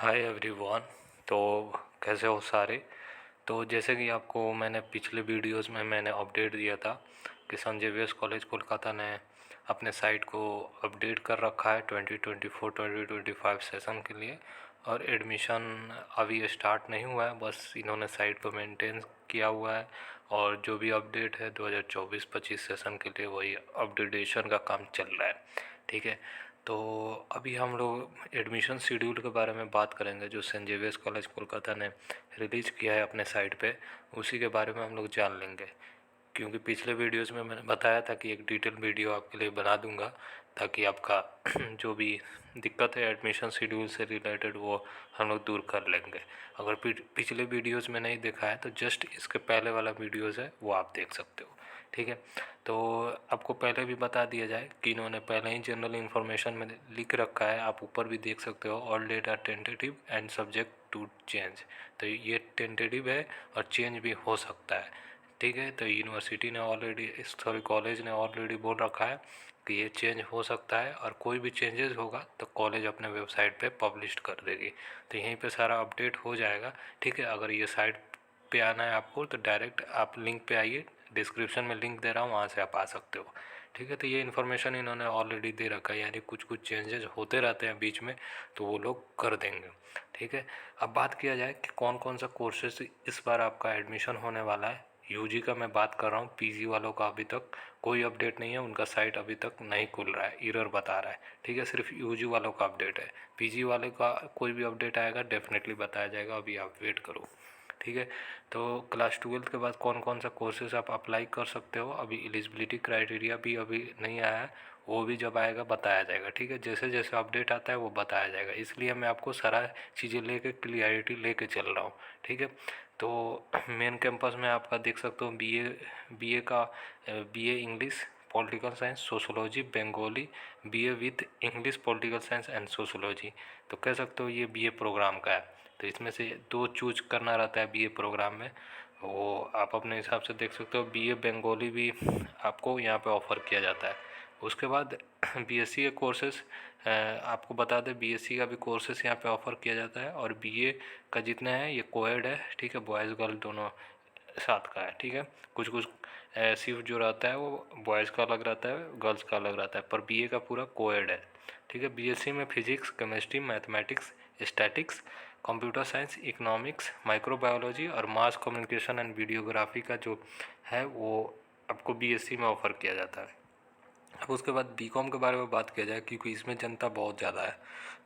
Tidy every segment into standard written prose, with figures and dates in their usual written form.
Hi everyone. तो कैसे हो सारे। तो जैसे कि आपको मैंने पिछले वीडियोस में मैंने अपडेट दिया था कि संजय जेवियर्स कॉलेज कोलकाता ने अपने साइट को अपडेट कर रखा है 2024-2025 सेशन के लिए। और एडमिशन अभी स्टार्ट नहीं हुआ है, बस इन्होंने साइट को मेंटेन किया हुआ है। और जो भी अपडेट है 2024-25 सेशन के लिए वही अपडेटेशन का काम चल रहा है। ठीक है। तो अभी हम लोग एडमिशन शेड्यूल के बारे में बात करेंगे जो सेंट जेवियर्स कॉलेज कोलकाता ने रिलीज़ किया है अपने साइट पे। उसी के बारे में हम लोग जान लेंगे, क्योंकि पिछले वीडियोस में मैंने बताया था कि एक डिटेल वीडियो आपके लिए बना दूंगा ताकि आपका जो भी दिक्कत है एडमिशन शेड्यूल से रिलेटेड वो हम लोग दूर कर लेंगे। अगर पिछले वीडियोस में नहीं देखा है तो जस्ट इसके पहले वाला वीडियोस है वो आप देख सकते हो। ठीक है। तो आपको पहले भी बता दिया जाए कि इन्होंने पहले ही जनरल इन्फॉर्मेशन में लिख रखा है, आप ऊपर भी देख सकते हो, all date are tentative and subject to change. तो ये टेंटेटिव है और चेंज भी हो सकता है। ठीक है। तो यूनिवर्सिटी ने ऑलरेडी कॉलेज ने ऑलरेडी बोल रखा है कि ये चेंज हो सकता है और कोई भी चेंजेस होगा तो कॉलेज अपने वेबसाइट पे पब्लिश कर देगी। तो यहीं पे सारा अपडेट हो जाएगा। ठीक है। अगर ये साइट पे आना है आपको तो डायरेक्ट आप लिंक पे आइए, डिस्क्रिप्शन में लिंक दे रहा हूँ, वहाँ से आप आ सकते हो। ठीक है। तो ये इन्फॉर्मेशन इन्होंने ऑलरेडी दे रखा है, यानी कुछ कुछ चेंजेस होते रहते हैं बीच में, तो वो लोग कर देंगे। ठीक है। अब बात किया जाए कि कौन कौन सा कोर्सेज इस बार आपका एडमिशन होने वाला है। यूजी का मैं बात कर रहा हूँ, पीजी वालों का अभी तक कोई अपडेट नहीं है, उनका साइट अभी तक नहीं खुल रहा है, एरर बता रहा है। ठीक है। सिर्फ यूजी वालों का अपडेट है। पीजी वाले का कोई भी अपडेट आएगा डेफिनेटली बताया जाएगा, अभी आप वेट करो। ठीक है। तो क्लास 12th के बाद कौन कौन सा कोर्सेज आप अप्लाई कर सकते हो, अभी एलिजिबिलिटी क्राइटेरिया भी अभी नहीं आया है, वो भी जब आएगा बताया जाएगा। ठीक है। जैसे जैसे अपडेट आता है वो बताया जाएगा, इसलिए मैं आपको सारा चीज़ें लेके क्लियरिटी लेके चल रहा हूँ। ठीक है। तो मेन कैंपस में आपका देख सकते हो बीए का BA English, political science, sociology, Bengali, BA with English, political science and sociology. तो कह सकते हो ये बीए प्रोग्राम का है। तो इसमें से दो चूज करना रहता है बीए प्रोग्राम में, वो आप अपने हिसाब से देख सकते हो। बीए बंगाली भी आपको यहाँ पे ऑफ़र किया जाता है। उसके बाद बीएससी के कोर्सेज आपको बता दें, बीएससी का भी कोर्सेज यहाँ पे ऑफ़र किया जाता है। और बीए का जितना है ये कोएड है। ठीक है। बॉयज़ गर्ल दोनों साथ का है। ठीक है। कुछ कुछ शिफ्ट जो रहता है वो बॉयज़ का अलग रहता है, गर्ल्स का अलग रहता है, पर बीए का पूरा कोएड है। ठीक है। बीएससी में physics, chemistry, mathematics, statics, computer science, economics, microbiology और मास कम्युनिकेशन एंड वीडियोग्राफी का जो है वो आपको बीएससी में ऑफ़र किया जाता है। अब उसके बाद बीकॉम के बारे में बात किया जाए, क्योंकि इसमें जनता बहुत ज़्यादा है,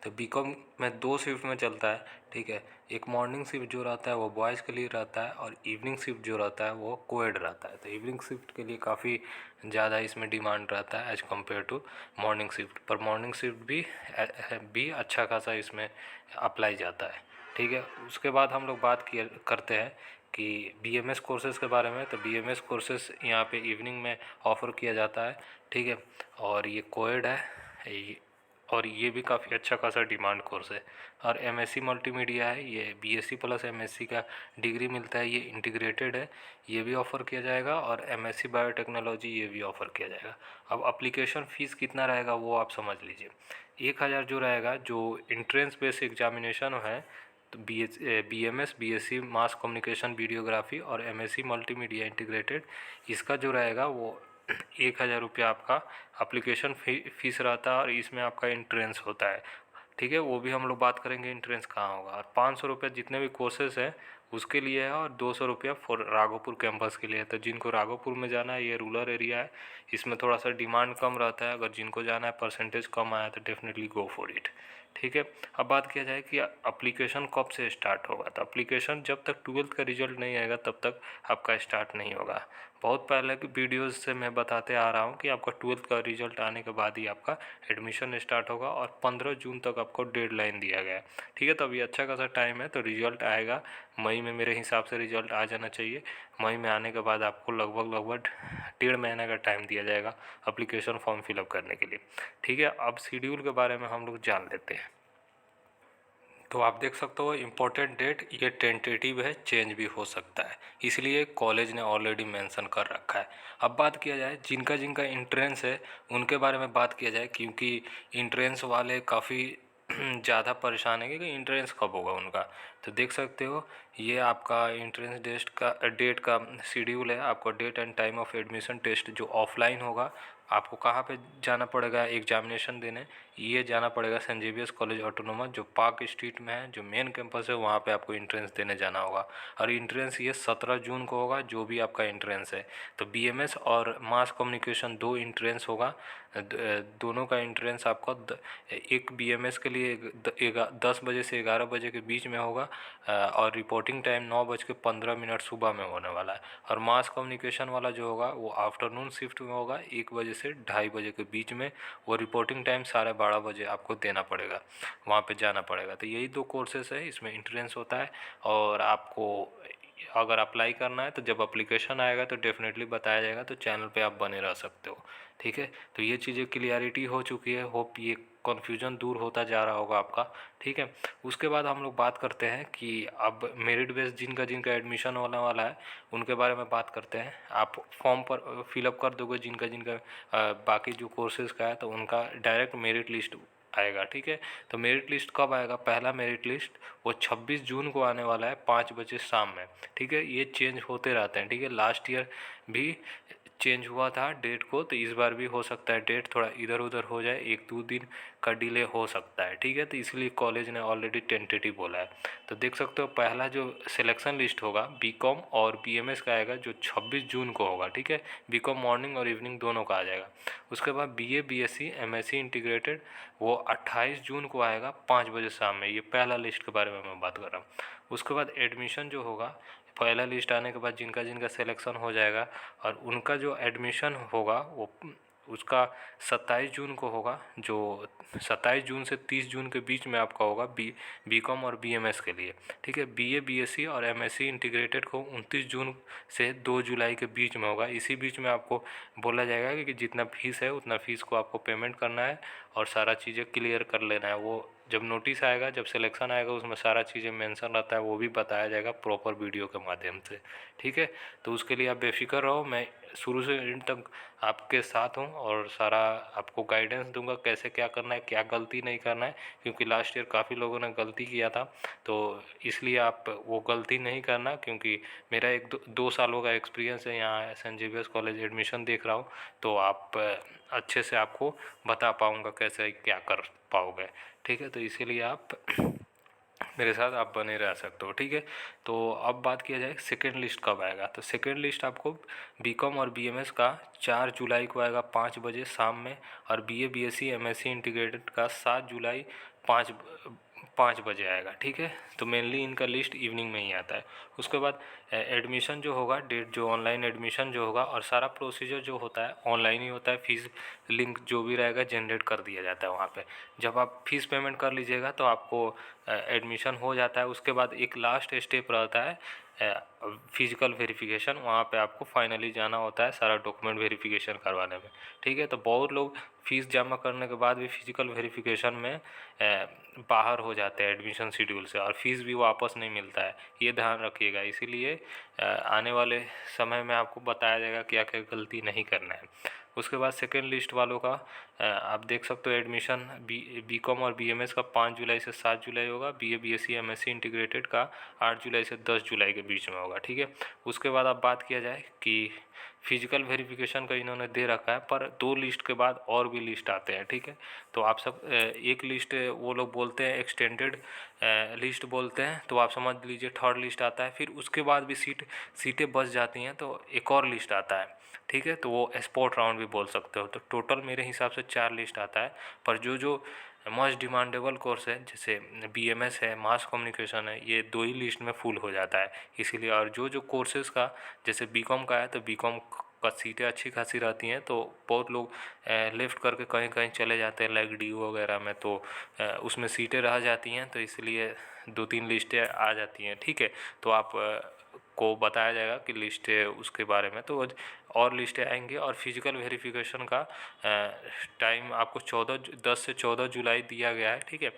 तो बीकॉम में दो शिफ्ट में चलता है। ठीक है। एक मॉर्निंग शिफ्ट जो रहता है वो बॉयज़ के लिए रहता है, और इवनिंग शिफ्ट जो रहता है वो कोएड रहता है। तो इवनिंग शिफ्ट के लिए काफ़ी ज़्यादा इसमें डिमांड रहता है as compare to morning shift, पर मॉर्निंग शिफ्ट भी अच्छा खासा इसमें अप्लाई जाता है। ठीक है। उसके बाद हम लोग बात किया करते हैं कि बीएमएस कोर्सेज़ के बारे में। तो बीएमएस कोर्सेज़ यहाँ पे इवनिंग में ऑफ़र किया जाता है। ठीक है। और ये कोएड है और ये भी काफ़ी अच्छा खासा डिमांड कोर्स है। और एमएससी मल्टीमीडिया है, ये बीएससी प्लस एमएससी का डिग्री मिलता है, ये इंटीग्रेटेड है, ये भी ऑफ़र किया जाएगा। और एमएससी बायोटेक्नोलॉजी ये भी ऑफ़र किया जाएगा। अब अप्लीकेशन फ़ीस कितना रहेगा वो आप समझ लीजिए। 1000 जो रहेगा, जो इंट्रेंस बेस्ड एग्जामिनेशन है, तो BMS, BSc mass communication videography और एमएससी मल्टीमीडिया इंटीग्रेटेड, इसका जो रहेगा वो 1000 रुपया आपका अप्लीकेशन फ़ीस रहता है, और इसमें आपका इंट्रेंस होता है। ठीक है। वो भी हम लोग बात करेंगे इंट्रेंस कहाँ होगा। और 500 रुपये जितने भी कोर्सेज हैं उसके लिए है, और 200 रुपया फॉर राघोपुर कैंपस के लिए है। तो जिनको राघोपुर में जाना है, ये रूरल एरिया है, इसमें थोड़ा सा डिमांड कम रहता है, अगर जिनको जाना है परसेंटेज कम आया तो डेफिनेटली गो फॉर इट। ठीक है। अब बात किया जाए कि अप्लीकेशन कब से स्टार्ट होगा, तो अप्लीकेशन जब तक 12th का रिजल्ट नहीं आएगा तब तक आपका स्टार्ट नहीं होगा। बहुत पहले की वीडियोज़ से मैं बताते आ रहा हूँ कि आपका 12th का रिजल्ट आने के बाद ही आपका एडमिशन स्टार्ट होगा, और 15 जून तक आपको डेडलाइन दिया गया है। ठीक है। तो अभी अच्छा खासा टाइम है, तो रिजल्ट आएगा मई में, मेरे हिसाब से रिजल्ट आ जाना चाहिए। मई में आने के बाद आपको लगभग लगभग 1.5 महीने का टाइम दिया जाएगा अप्लीकेशन फॉर्म फिलअप करने के लिए। ठीक है। अब शेड्यूल के बारे में हम लोग जान लेते हैं। तो आप देख सकते हो इम्पोर्टेंट डेट ये टेंटेटिव है, चेंज भी हो सकता है, इसलिए कॉलेज ने ऑलरेडी मेंशन कर रखा है। अब बात किया जाए जिनका जिनका इंट्रेंस है उनके बारे में बात किया जाए, क्योंकि इंट्रेंस वाले काफ़ी ज़्यादा परेशान है कि एंट्रेंस कब होगा उनका। तो देख सकते हो ये आपका एंट्रेंस डेट का शेड्यूल है। आपको date and time of admission test जो ऑफलाइन होगा, आपको कहाँ पे जाना पड़ेगा एग्जामिनेशन देने, ये जाना पड़ेगा सेंट जेवियर्स कॉलेज ऑटोनोमस जो पार्क स्ट्रीट में है, जो मेन कैंपस है, वहाँ पे आपको एंट्रेंस देने जाना होगा। और एंट्रेंस ये 17 जून को होगा, जो भी आपका एंट्रेंस है। तो बीएमएस और मास कम्युनिकेशन दो एंट्रेंस होगा। दोनों का एंट्रेंस आपको एक बीएमएस के लिए 10 बजे से 11 बजे के बीच में होगा, और रिपोर्टिंग टाइम 9:15 सुबह में होने वाला है। और मास कम्युनिकेशन वाला जो होगा वो आफ्टरनून शिफ्ट में होगा, 1 बजे से 2:30 बजे के बीच में। वो रिपोर्टिंग टाइम 12:30 बजे आपको देना पड़ेगा, वहाँ पे जाना पड़ेगा। तो यही दो कोर्सेज़ है, इसमें एंट्रेंस होता है। और आपको अगर अप्लाई करना है तो जब अप्लीकेशन आएगा तो डेफिनेटली बताया जाएगा, तो चैनल पे आप बने रह सकते हो। ठीक है, तो ये चीज़ें क्लियरिटी हो चुकी है। होप ये कन्फ्यूजन दूर होता जा रहा होगा आपका। ठीक है, उसके बाद हम लोग बात करते हैं कि अब मेरिट बेस जिनका जिनका एडमिशन होने वाला है उनके बारे में बात करते हैं। आप फॉर्म पर फिलअप कर दोगे जिनका जिनका बाकी जो कोर्सेज़ का है, तो उनका डायरेक्ट मेरिट लिस्ट आएगा। ठीक है, तो मेरिट लिस्ट कब आएगा? पहला मेरिट लिस्ट वो 26 जून को आने वाला है 5 बजे शाम में। ठीक है, ये चेंज होते रहते हैं। ठीक है, लास्ट ईयर भी चेंज हुआ था डेट को, तो इस बार भी हो सकता है डेट थोड़ा इधर उधर हो जाए, 1-2 दिन का डिले हो सकता है। ठीक है, तो इसलिए कॉलेज ने ऑलरेडी टेंटेटिव बोला है। तो देख सकते हो पहला जो सिलेक्शन लिस्ट होगा बीकॉम और बीएमएस का आएगा, जो 26 जून को होगा। ठीक है, बीकॉम मॉर्निंग और इवनिंग दोनों का आ जाएगा। उसके बाद बीए बीएससी एमएससी इंटीग्रेटेड वो 28 जून को आएगा 5 बजे शाम में। ये पहला लिस्ट के बारे में मैं बात कर रहा हूँ। उसके बाद एडमिशन जो होगा, पहला लिस्ट आने के बाद जिनका जिनका सिलेक्शन हो जाएगा और उनका जो एडमिशन होगा वो उसका 27 जून को होगा, जो 27 जून से 30 जून के बीच में आपका होगा बीकॉम और बीएमएस के लिए। ठीक है, बीए बीएससी और एमएससी इंटीग्रेटेड को 29 जून से 2 जुलाई के बीच में होगा। इसी बीच में आपको बोला जाएगा कि जितना फीस है उतना फीस को आपको पेमेंट करना है और सारा चीज़ें क्लियर कर लेना है। वो जब नोटिस आएगा, जब सिलेक्शन आएगा, उसमें सारा चीज़ें मेंशन रहता है, वो भी बताया जाएगा प्रॉपर वीडियो के माध्यम से। ठीक है, तो उसके लिए आप बेफिक्र रहो, मैं शुरू से एंड तक आपके साथ हूँ और सारा आपको गाइडेंस दूंगा कैसे क्या करना है, क्या गलती नहीं करना है। क्योंकि लास्ट ईयर काफ़ी लोगों ने गलती किया था, तो इसलिए आप वो गलती नहीं करना। क्योंकि मेरा 1-2 सालों का एक्सपीरियंस है यहाँ सेंट जेवियर्स कॉलेज एडमिशन देख रहा हूँ, तो आप अच्छे से आपको बता पाऊँगा कैसे क्या कर पाओगे। ठीक है, तो इसीलिए आप मेरे साथ आप बने रह सकते हो। ठीक है, तो अब बात किया जाए सेकेंड लिस्ट कब आएगा। तो सेकेंड लिस्ट आपको बीकॉम और बीएमएस का 4 जुलाई को आएगा 5 बजे शाम में, और बीए बीएससी एमएससी इंटीग्रेटेड का 7 जुलाई 5 बजे आएगा। ठीक है, तो मेनली इनका लिस्ट इवनिंग में ही आता है। उसके बाद एडमिशन जो होगा, डेट जो ऑनलाइन एडमिशन जो होगा और सारा प्रोसीजर जो होता है ऑनलाइन ही होता है। फीस लिंक जो भी रहेगा जनरेट कर दिया जाता है वहाँ पे। जब आप फीस पेमेंट कर लीजिएगा तो आपको एडमिशन हो जाता है। उसके बाद एक लास्ट स्टेप रहता है फिजिकल वेरिफिकेशन। वहाँ पे आपको फाइनली जाना होता है सारा डॉक्यूमेंट वेरिफिकेशन करवाने में। ठीक है, तो बहुत लोग फीस जमा करने के बाद भी फिजिकल वेरिफिकेशन में बाहर हो जाते हैं एडमिशन शेड्यूल से, और फीस भी वापस नहीं मिलता है। ये ध्यान रखिएगा, इसीलिए आने वाले समय में आपको बताया जाएगा क्या क्या गलती नहीं करना है। उसके बाद सेकेंड लिस्ट वालों का आप देख सकते हो एडमिशन बीकॉम और बीएमएस का 5 जुलाई से 7 जुलाई होगा। बीए बीएससी एमएससी इंटीग्रेटेड का 8 जुलाई से 10 जुलाई के बीच में होगा। ठीक है, उसके बाद अब बात किया जाए कि फिजिकल वेरिफिकेशन का इन्होंने दे रखा है, पर 2 लिस्ट के बाद और भी लिस्ट आते हैं। ठीक है, तो आप सब एक लिस्ट वो लोग बोलते हैं एक्सटेंडेड लिस्ट बोलते हैं, तो आप समझ लीजिए थर्ड लिस्ट आता है। फिर उसके बाद भी सीटें बच जाती हैं तो एक और लिस्ट आता है। ठीक है, तो वो स्पॉट राउंड भी बोल सकते हो। तो टोटल मेरे हिसाब से 4 लिस्ट आता है। पर जो मोस्ट डिमांडेबल कोर्स है जैसे बीएमएस है, मास कम्युनिकेशन है, ये 2 ही लिस्ट में फुल हो जाता है इसीलिए। और जो कोर्सेज़ का जैसे बीकॉम का है तो बीकॉम का सीटें अच्छी खासी रहती हैं, तो बहुत लोग लेफ़्ट करके कहीं कहीं चले जाते हैं लाइक डी वगैरह में, तो उसमें सीटें रह जाती हैं, तो इसलिए 2-3 लिस्टें आ जाती हैं। ठीक है, तो आप को बताया जाएगा कि लिस्ट है उसके बारे में। तो और लिस्टें आएंगी। और फिजिकल वेरिफिकेशन का टाइम आपको 10 से 14 जुलाई दिया गया है, ठीक है।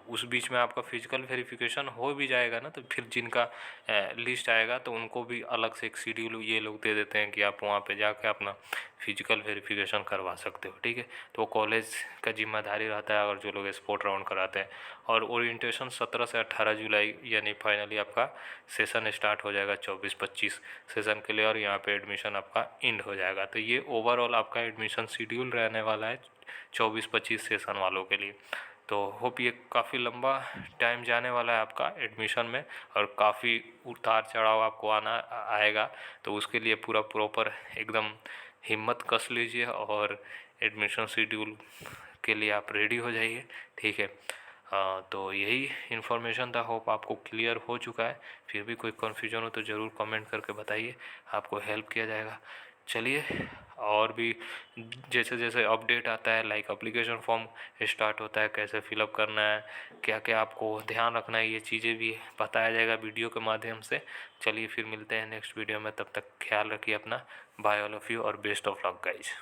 उस बीच में आपका फिजिकल वेरिफिकेशन हो भी जाएगा ना, तो फिर जिनका लिस्ट आएगा तो उनको भी अलग से एक शेड्यूल ये लोग दे देते हैं कि आप वहाँ पे जाके अपना फिजिकल वेरिफिकेशन करवा सकते हो, ठीक है। तो कॉलेज का जिम्मेदारी रहता है अगर जो लोग स्पोर्ट राउंड कराते हैं। और ओरिएंटेशन 17 से 18 जुलाई यानी फाइनली आपका सेशन स्टार्ट हो जाएगा 24-25 सेशन के लिए, और यहाँ पे एडमिशन आपका एंड हो जाएगा। तो ये ओवरऑल आपका एडमिशन शेड्यूल रहने वाला है 24-25 सेशन वालों के लिए। तो होप ये काफ़ी लंबा टाइम जाने वाला है आपका एडमिशन में, और काफ़ी उतार चढ़ाव आपको आएगा। तो उसके लिए पूरा प्रॉपर एकदम हिम्मत कस लीजिए और एडमिशन शेड्यूल के लिए आप रेडी हो जाइए, ठीक है। तो यही इन्फॉर्मेशन था, होप आपको क्लियर हो चुका है। फिर भी कोई कन्फ्यूजन हो तो ज़रूर कमेंट करके बताइए, आपको हेल्प किया जाएगा। चलिए, और भी जैसे जैसे अपडेट आता है, लाइक एप्लीकेशन फॉर्म स्टार्ट होता है, कैसे फिलअप करना है, क्या क्या आपको ध्यान रखना है, ये चीज़ें भी बताया जाएगा वीडियो के माध्यम से। चलिए फिर मिलते हैं नेक्स्ट वीडियो में, तब तक ख्याल रखिए अपना। बाय ऑल ऑफ यू और बेस्ट ऑफ लक गाइज।